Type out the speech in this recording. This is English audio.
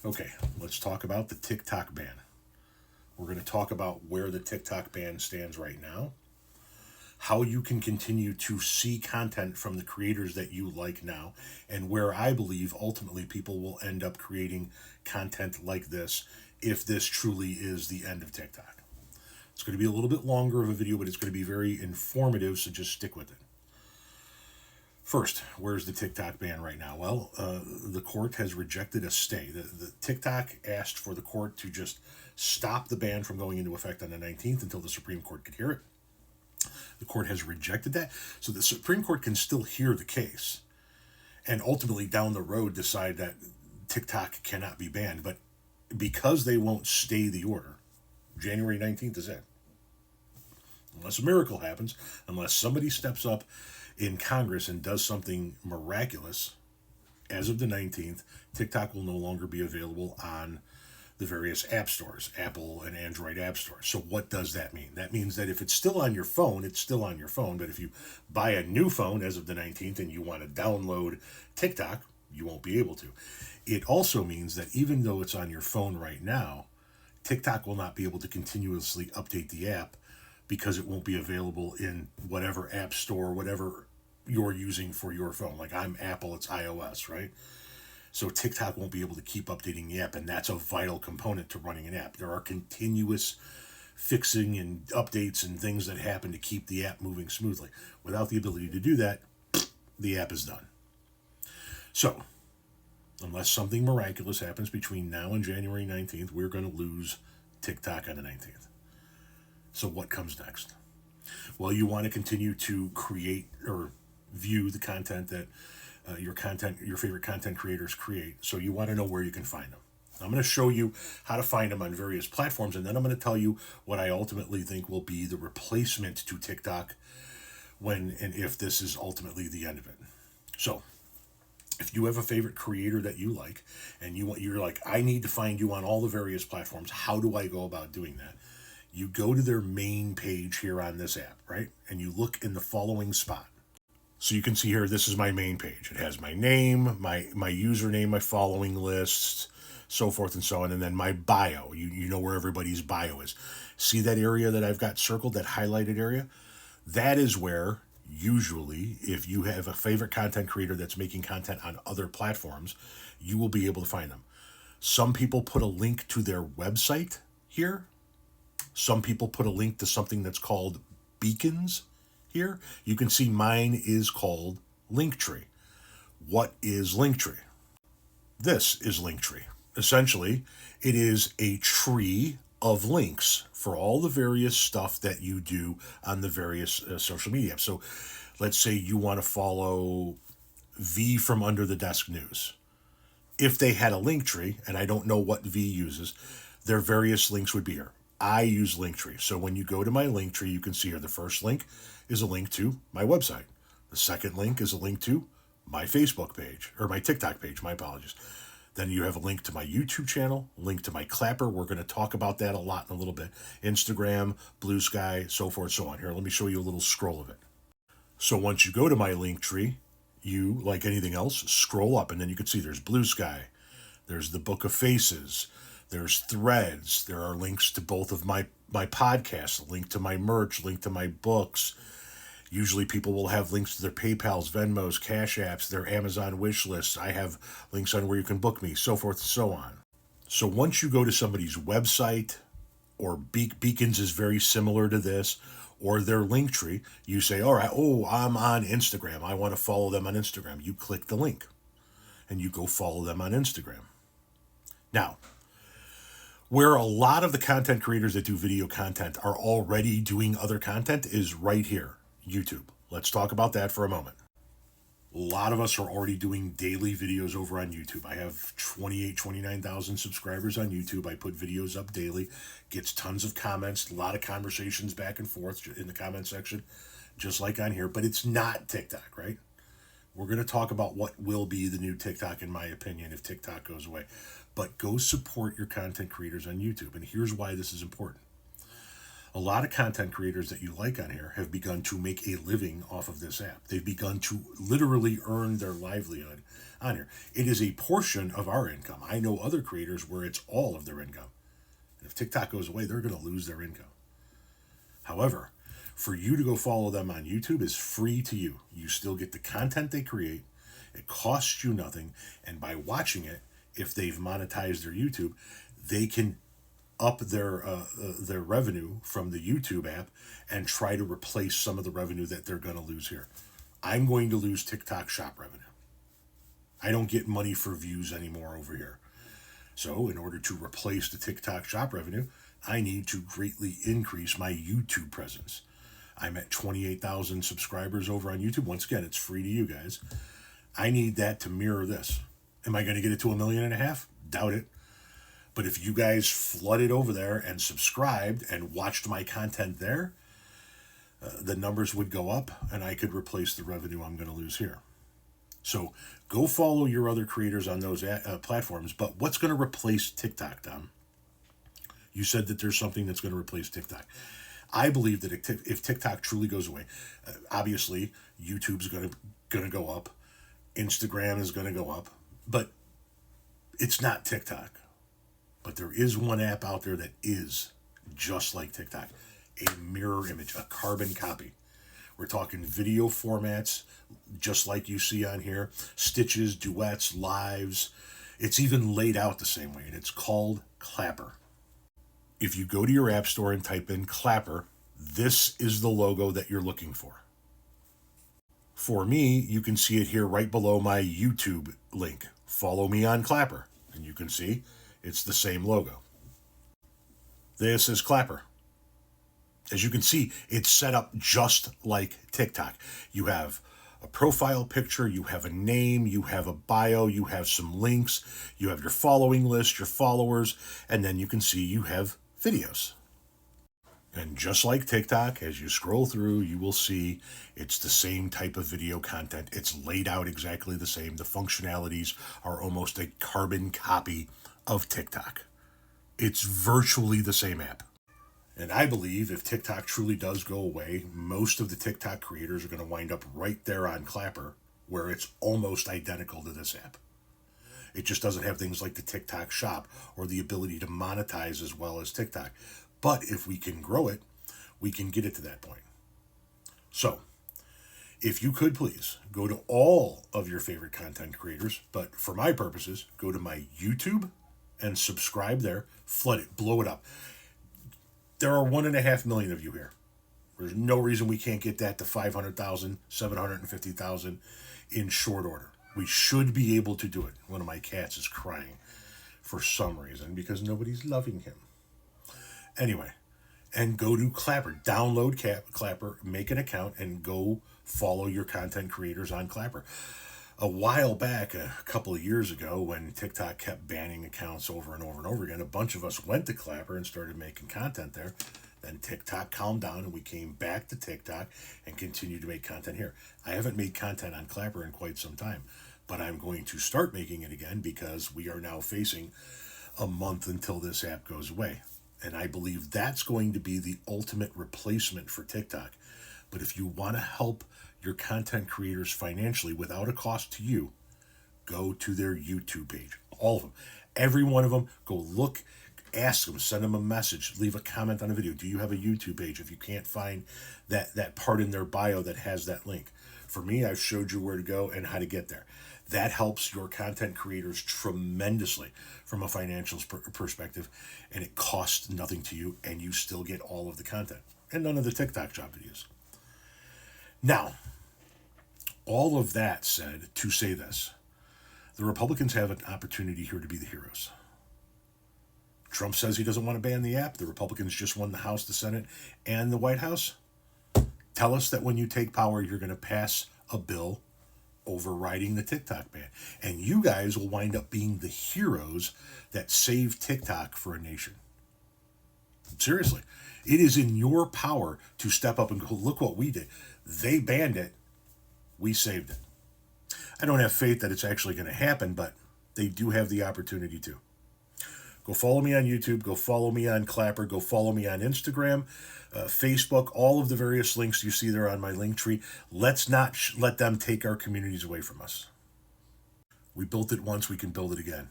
Okay, let's talk about the TikTok ban. We're going to talk about where the TikTok ban stands right now, how you can continue to see content from the creators that you like now, and where I believe ultimately people will end up creating content like this if this truly is the end of TikTok. It's going to be a little bit longer of a video, but it's going to be very informative, so just stick with it. First, where's the TikTok ban right now? Well, the court has rejected a stay. The TikTok asked for the court to just stop the ban from going into effect on the 19th until the Supreme Court could hear it. The court has rejected that. So the Supreme Court can still hear the case and ultimately down the road decide that TikTok cannot be banned. But because they won't stay the order, January 19th is it. Unless a miracle happens, unless somebody steps up in Congress and does something miraculous, as of the 19th, TikTok will no longer be available on the various app stores, Apple and Android app stores. So what does that mean? That means that if it's still on your phone, it's still on your phone. But if you buy a new phone as of the 19th and you want to download TikTok, you won't be able to. It also means that even though it's on your phone right now, TikTok will not be able to continuously update the app because it won't be available in whatever app store, whatever you're using for your phone. Like I'm Apple, it's iOS, right? So TikTok won't be able to keep updating the app, and that's a vital component to running an app. There are continuous fixing and updates and things that happen to keep the app moving smoothly. Without the ability to do that, the app is done. So, unless something miraculous happens between now and January 19th, we're going to lose TikTok on the 19th. So, what comes next? Well, you want to continue to create or view the content that your favorite content creators create. So you want to know where you can find them. I'm going to show you how to find them on various platforms, and then I'm going to tell you what I ultimately think will be the replacement to TikTok when and if this is ultimately the end of it. So, if you have a favorite creator that you like, and you're like, I need to find you on all the various platforms. How do I go about doing that? You go to their main page here on this app, right? And you look in the following spot. So you can see here, this is my main page. It has my name, my username, my following lists, so forth and so on, and then my bio. You know where everybody's bio is. See that area that I've got circled, that highlighted area? That is where, usually, if you have a favorite content creator that's making content on other platforms, you will be able to find them. Some people put a link to their website here. Some people put a link to something that's called Beacons here. You can see mine is called Linktree. What is Linktree? This is Linktree. Essentially, it is a tree of links for all the various stuff that you do on the various social media apps. So let's say you want to follow V from Under the Desk News. If they had a Linktree, and I don't know what V uses, their various links would be here. I use Linktree. So when you go to my Linktree, you can see here the first link is a link to my website. The second link is a link to my Facebook page, or my TikTok page, my apologies. Then you have a link to my YouTube channel, link to my Clapper. We're going to talk about that a lot in a little bit. Instagram, Blue Sky, so forth, so on. Here, let me show you a little scroll of it. So once you go to my Linktree, you, like anything else, scroll up, and then you can see there's Blue Sky, there's the Book of Faces, there's Threads, there are links to both of my podcasts, a link to my merch, link to my books. Usually people will have links to their PayPals, Venmos, Cash Apps, their Amazon wish lists. I have links on where you can book me, so forth and so on. So once you go to somebody's website, or Beacons is very similar to this, or their Linktree, you say, all right, I'm on Instagram. I want to follow them on Instagram. You click the link, and you go follow them on Instagram. Now, where a lot of the content creators that do video content are already doing other content is right here. YouTube. Let's talk about that for a moment. A lot of us are already doing daily videos over on YouTube. I have 29,000 subscribers on YouTube. I put videos up daily, gets tons of comments, a lot of conversations back and forth in the comment section, just like on here, but it's not TikTok, right? We're going to talk about what will be the new TikTok, in my opinion, if TikTok goes away. But go support your content creators on YouTube. And here's why this is important. A lot of content creators that you like on here have begun to make a living off of this app. They've begun to literally earn their livelihood on here. It is a portion of our income. I know other creators where it's all of their income. If TikTok goes away, they're going to lose their income. However, for you to go follow them on YouTube is free to you. You still get the content they create. It costs you nothing. And by watching it, if they've monetized their YouTube, they can up their revenue from the YouTube app and try to replace some of the revenue that they're going to lose here. I'm going to lose TikTok shop revenue. I don't get money for views anymore over here. So in order to replace the TikTok shop revenue, I need to greatly increase my YouTube presence. I'm at 28,000 subscribers over on YouTube. Once again, it's free to you guys. I need that to mirror this. Am I going to get it to 1.5 million? Doubt it. But if you guys flooded over there and subscribed and watched my content there, the numbers would go up and I could replace the revenue I'm going to lose here. So go follow your other creators on those platforms. But what's going to replace TikTok, Tom? You said that there's something that's going to replace TikTok. I believe that if TikTok truly goes away, obviously YouTube's going to go up, Instagram is going to go up, but it's not TikTok. But there is one app out there that is just like TikTok, a mirror image, a carbon copy. We're talking video formats, just like you see on here, stitches, duets, lives. It's even laid out the same way, and it's called Clapper. If you go to your app store and type in Clapper, this is the logo that you're looking for. For me, you can see it here right below my YouTube link. Follow me on Clapper, and you can see it's the same logo. This is Clapper. As you can see, it's set up just like TikTok. You have a profile picture, you have a name, you have a bio, you have some links, you have your following list, your followers, and then you can see you have videos. And just like TikTok, as you scroll through, you will see it's the same type of video content. It's laid out exactly the same. The functionalities are almost a carbon copy of TikTok. It's virtually the same app. And I believe if TikTok truly does go away, most of the TikTok creators are going to wind up right there on Clapper, where it's almost identical to this app. It just doesn't have things like the TikTok shop or the ability to monetize as well as TikTok. But if we can grow it, we can get it to that point. So, if you could please go to all of your favorite content creators, but for my purposes, go to my YouTube and subscribe there, flood it, blow it up. There are 1.5 million of you here. There's no reason we can't get that to 500,000, 750,000 in short order. We should be able to do it. One of my cats is crying for some reason because nobody's loving him. Anyway, and go to Clapper. Download Clapper, make an account, and go follow your content creators on Clapper. A while back, a couple of years ago, when TikTok kept banning accounts over and over and over again, a bunch of us went to Clapper and started making content there. Then TikTok calmed down and we came back to TikTok and continued to make content here. I haven't made content on Clapper in quite some time, but I'm going to start making it again because we are now facing a month until this app goes away. And I believe that's going to be the ultimate replacement for TikTok. But if you want to help your content creators financially without a cost to you, go to their YouTube page. All of them. Every one of them, go look, ask them, send them a message, leave a comment on a video. Do you have a YouTube page? If you can't find that part in their bio that has that link. For me, I've showed you where to go and how to get there. That helps your content creators tremendously from a financial perspective, and it costs nothing to you, and you still get all of the content and none of the TikTok shop videos. Now, all of that said to say this, the Republicans have an opportunity here to be the heroes. Trump says he doesn't want to ban the app. The Republicans just won the House, the Senate, and the White House. Tell us that when you take power, you're going to pass a bill overriding the TikTok ban. And you guys will wind up being the heroes that saved TikTok for a nation. Seriously. It is in your power to step up and go, look what we did. They banned it. We saved it. I don't have faith that it's actually going to happen, but they do have the opportunity to. Go follow me on YouTube. Go follow me on Clapper. Go follow me on Instagram, Facebook, all of the various links you see there on my link tree. Let's not let them take our communities away from us. We built it once, we can build it again.